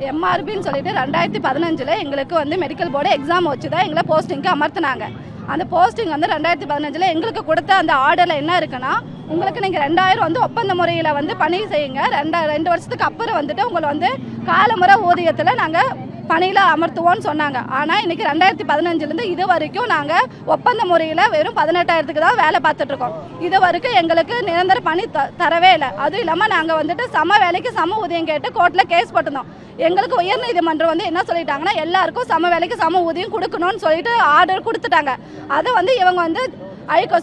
எம்ஆர்பின்னு சொல்லிட்டு 2015 எங்களுக்கு வந்து மெடிக்கல் போர்டு எக்ஸாம் வச்சு தான் எங்களை போஸ்டிங்க்கு அமர்த்தினாங்க. அந்த போஸ்டிங் வந்து 2015 எங்களுக்கு கொடுத்த அந்த ஆர்டரில் என்ன இருக்குன்னா, உங்களுக்கு நீங்கள் 2000 வந்து ஒப்பந்த முறையில் வந்து பணி செய்யுங்க, 2 வருஷத்துக்கு அப்புறம் வந்துட்டு உங்களை வந்து காலமுறை ஊதியத்தில் நாங்கள் பணியில் அமர்த்துவோம்னு சொன்னாங்க. ஆனால் இன்றைக்கி 2015 இது வரைக்கும் நாங்கள் ஒப்பந்த முறையில் வெறும் 18,000 தான் வேலை பார்த்துட்ருக்கோம். இது வரைக்கும் எங்களுக்கு நிரந்தர பணி தரவே இல்லை. அதுவும் இல்லாமல் நாங்கள் வந்துட்டு சம வேலைக்கு சம ஊதியம் கேட்டு கோர்ட்டில் கேஸ் போட்டிருந்தோம். எங்களுக்கு உயர்நீதிமன்றம் வந்து என்ன சொல்லிட்டாங்கன்னா, எல்லாருக்கும் சம வேலைக்கு சம ஊதியம் கொடுக்கணும்னு சொல்லிட்டு ஆர்டர் கொடுத்துட்டாங்க. அதை வந்து இவங்க வந்து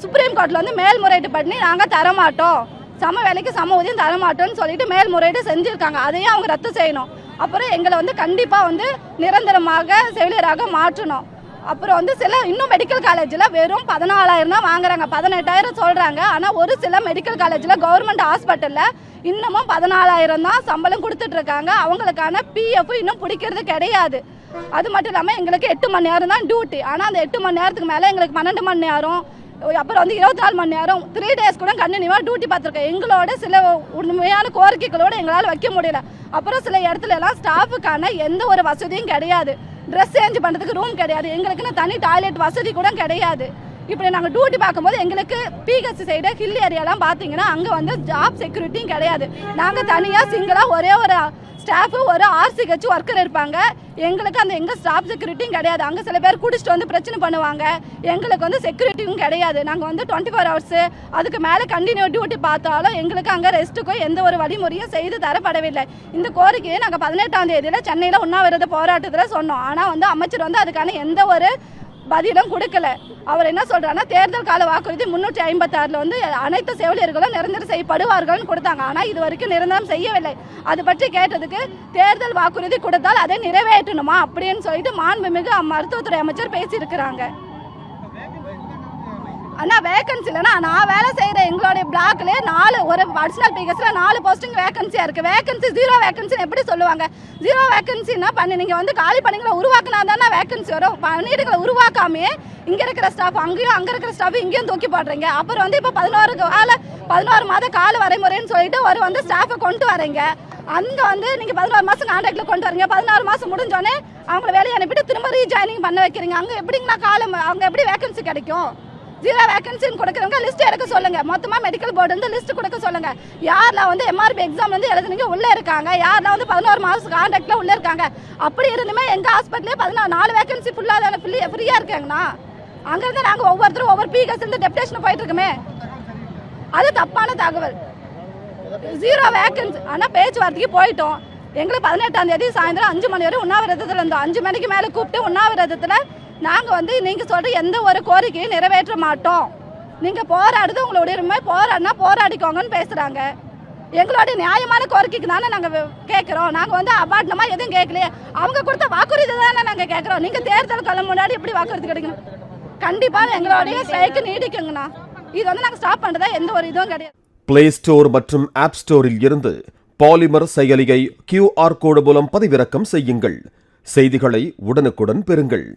சுப்ரீம் கோர்ட்டில் வந்து மேல்முறையீடு பண்ணி நாங்கள் தரமாட்டோம், சம வேலைக்கு சம ஊதியம் தரமாட்டோம்னு சொல்லிட்டு மேல்முறையீடு செஞ்சுருக்காங்க. அதையும் அவங்க ரத்து செய்யணும். அப்புறம் எங்களை வந்து கண்டிப்பாக வந்து நிரந்தரமாக செவிலியராக மாற்றணும். அப்புறம் வந்து சில இன்னும் மெடிக்கல் காலேஜில் வெறும் 14,000 தான் வாங்குறாங்க, 18,000 சொல்கிறாங்க. ஆனால் ஒரு சில மெடிக்கல் காலேஜில் கவர்மெண்ட் ஹாஸ்பிட்டலில் இன்னமும் 14,000 தான் சம்பளம் கொடுத்துட்ருக்காங்க. அவங்களுக்கான பிஎஃப் இன்னும் பிடிக்கிறது கிடையாது. அது மட்டும் இல்லாமல் எங்களுக்கு 8 மணி நேரம் தான் டியூட்டி. ஆனால் அந்த 8 மணி நேரத்துக்கு மேலே எங்களுக்கு 12 மணி நேரம், அப்புறம் வந்து 24 மணி நேரம், 3 டேஸ் கூட கண்டினியூவாக டியூட்டி பார்த்துருக்கேன். எங்களோட சில உண்மையான கோரிக்கைகளோடு எங்களால் வைக்க முடியல. அப்புறம் சில இடத்துல எல்லாம் ஸ்டாஃபுக்கான எந்த ஒரு வசதியும் கிடையாது. ட்ரெஸ் சேஞ்ச் பண்ணுறதுக்கு ரூம் கிடையாது. எங்களுக்குன்னு தனி டாய்லெட் வசதி கூட கிடையாது. இப்படி நாங்கள் டியூட்டி பார்க்கும்போது எங்களுக்கு பிஹெச் சைடு ஹில் ஏரியாலாம் பார்த்தீங்கன்னா அங்கே வந்து ஜாப் செக்யூரிட்டியும் கிடையாது. நாங்கள் தனியாக சிங்கிளாக ஒரே ஒரு ஸ்டாஃபு ஒரு RCH ஒர்க்கர் இருப்பாங்க. எங்களுக்கு அந்த எங்கள் ஸ்டாஃப் செக்யூரிட்டியும் கிடையாது. அங்கே சில பேர் குடிச்சிட்டு வந்து பிரச்சனை பண்ணுவாங்க. எங்களுக்கு வந்து செக்யூரிட்டியும் கிடையாது. நாங்கள் வந்து 24 ஹவர்ஸு அதுக்கு மேலே கண்டினியூ டியூட்டி பார்த்தாலும் எங்களுக்கு அங்கே ரெஸ்ட்டுக்கோ எந்த ஒரு வழிமுறையும் செய்து தரப்படவில்லை. இந்த கோரிக்கையை நாங்கள் 18ஆம் தேதியில் சென்னையில் உண்ணாவிரத போராட்டத்தில் சொன்னோம். ஆனால் வந்து அமைச்சர் வந்து அதுக்கான எந்த ஒரு பதிலும் கொடுக்கல. அவர் என்ன சொல்றாருன்னா, தேர்தல் கால வாக்குறுதி 356 வந்து அனைத்து செவிலியர்களும் நிரந்தரம் செய்யப்படுவார்கள்னு கொடுத்தாங்க. ஆனால் இது வரைக்கும் நிரந்தரம் செய்யவில்லை. அது பற்றி கேட்டதுக்கு தேர்தல் வாக்குறுதி கொடுத்தால் அதை நிறைவேற்றணுமா அப்படின்னு சொல்லிட்டு மாண்புமிகு மருத்துவத்துறை அமைச்சர் பேசியிருக்கிறாங்க. ஆனால் வேகன்சி இல்லைன்னா நான் வேலை செய்கிற எங்களுடைய பிளாக்ல 4 ஒரு அடிஷனல் பிகஸ்ல 4 போஸ்டிங் வேகன்சியாக இருக்குது. வேகன்சி 0 வேகன்சின்னு எப்படி சொல்லுவாங்க? 0 வேகன்சின்னா பண்ணி நீங்கள் வந்து காலி பணிகளை உருவாக்கினா தானே வேகன்சி வரும். பணியிடங்களை உருவாக்காமே இங்கே இருக்கிற ஸ்டாஃப் அங்கேயும் அங்கே இருக்கிற ஸ்டாஃப் இங்கேயும் தூக்கி போடுறீங்க. அப்புறம் வந்து இப்போ 11 மாத கால வரைமுறைன்னு சொல்லிட்டு ஒரு வந்து ஸ்டாஃபை கொண்டு வரீங்க. அங்கே வந்து நீங்கள் 14 மாதம் கான்ட்ராக்டில் கொண்டு வரீங்க. 14 மாதம் முடிஞ்சோடனே அவங்கள வேலையை அனுப்பிட்டு திரும்ப ரீஜாயினிங் பண்ண வைக்கிறீங்க. அங்கே எப்படிங்களா காலம் அவங்க எப்படி வேகன்சி கிடைக்கும்? 0 வேகன்சின்னு கொடுக்குறவங்க லிஸ்ட் எடுக்க சொல்லுங்க. மொத்தமாக மெடிக்கல் போர்டு வந்து லிஸ்ட் கொடுக்க சொல்லுங்க. யாரெல்லாம் வந்து எம்ஆர்பி எக்ஸாம் வந்து எழுதுனீங்க உள்ளே இருக்காங்க, யாரெல்லாம் வந்து 14 மாதம் கான்ட்ராக்டில் உள்ளே இருக்காங்க. அப்படி இருந்துமே எங்கள் ஹாஸ்பிட்டலே 4 வேகன்சி ஃபுல்லாக ஃப்ரீயாக இருக்காங்கண்ணா. அங்கேருந்து நாங்கள் ஒவ்வொருத்தரும் ஒவ்வொரு பிஹெச் இருந்து டெப்டேஷன் போயிட்டு இருக்குமே, அது தப்பான தகவல். 0 வேகன்சி. ஆனால் பேச்சுவார்த்தைக்கு போயிட்டோம். எங்களுக்கு 18ஆம் தேதி சாயந்தரம் 5 மணி வரை உண்ணாவிரதத்தில் இருந்தோம். 5 மணிக்கு மேலே கூப்பிட்டு உண்ணாவிரதத்தில் நாங்கள் வந்து நீங்கள் சொல்கிற எந்த ஒரு கோரிக்கையும் நிறைவேற்ற மாட்டோம், நீங்கள் போராடுறது உங்களுடைய உரிமை, போராடினா போராடிக்கோங்கன்னு பேசுகிறாங்க. எங்களுடைய நியாயமான கோரிக்கைக்கு தானே நாங்கள் கேட்குறோம். நாங்கள் வந்து அபார்ட்னமாக எதுவும் கேட்கலையே, அவங்க கொடுத்த வாக்குறுதி தானே நாங்கள் கேட்குறோம். நீங்கள் தேர்தல் காலம் முன்னாடி எப்படி வாக்குறுதி கிடைக்கணும்? கண்டிப்பாக எங்களுடைய ஸ்ட்ரைக்கு நீடிக்குங்கண்ணா. இது வந்து நாங்கள் ஸ்டாப் பண்ணுறதா எந்த ஒரு இதுவும் கிடையாது. பிளே ஸ்டோர் மற்றும் ஆப் ஸ்டோரில் இருந்து பாலிமர் செயலியை QR கோடு மூலம் பதிவிறக்கம் செய்யுங்கள். செய்திகளை உடனுக்குடன் பெறுங்கள்.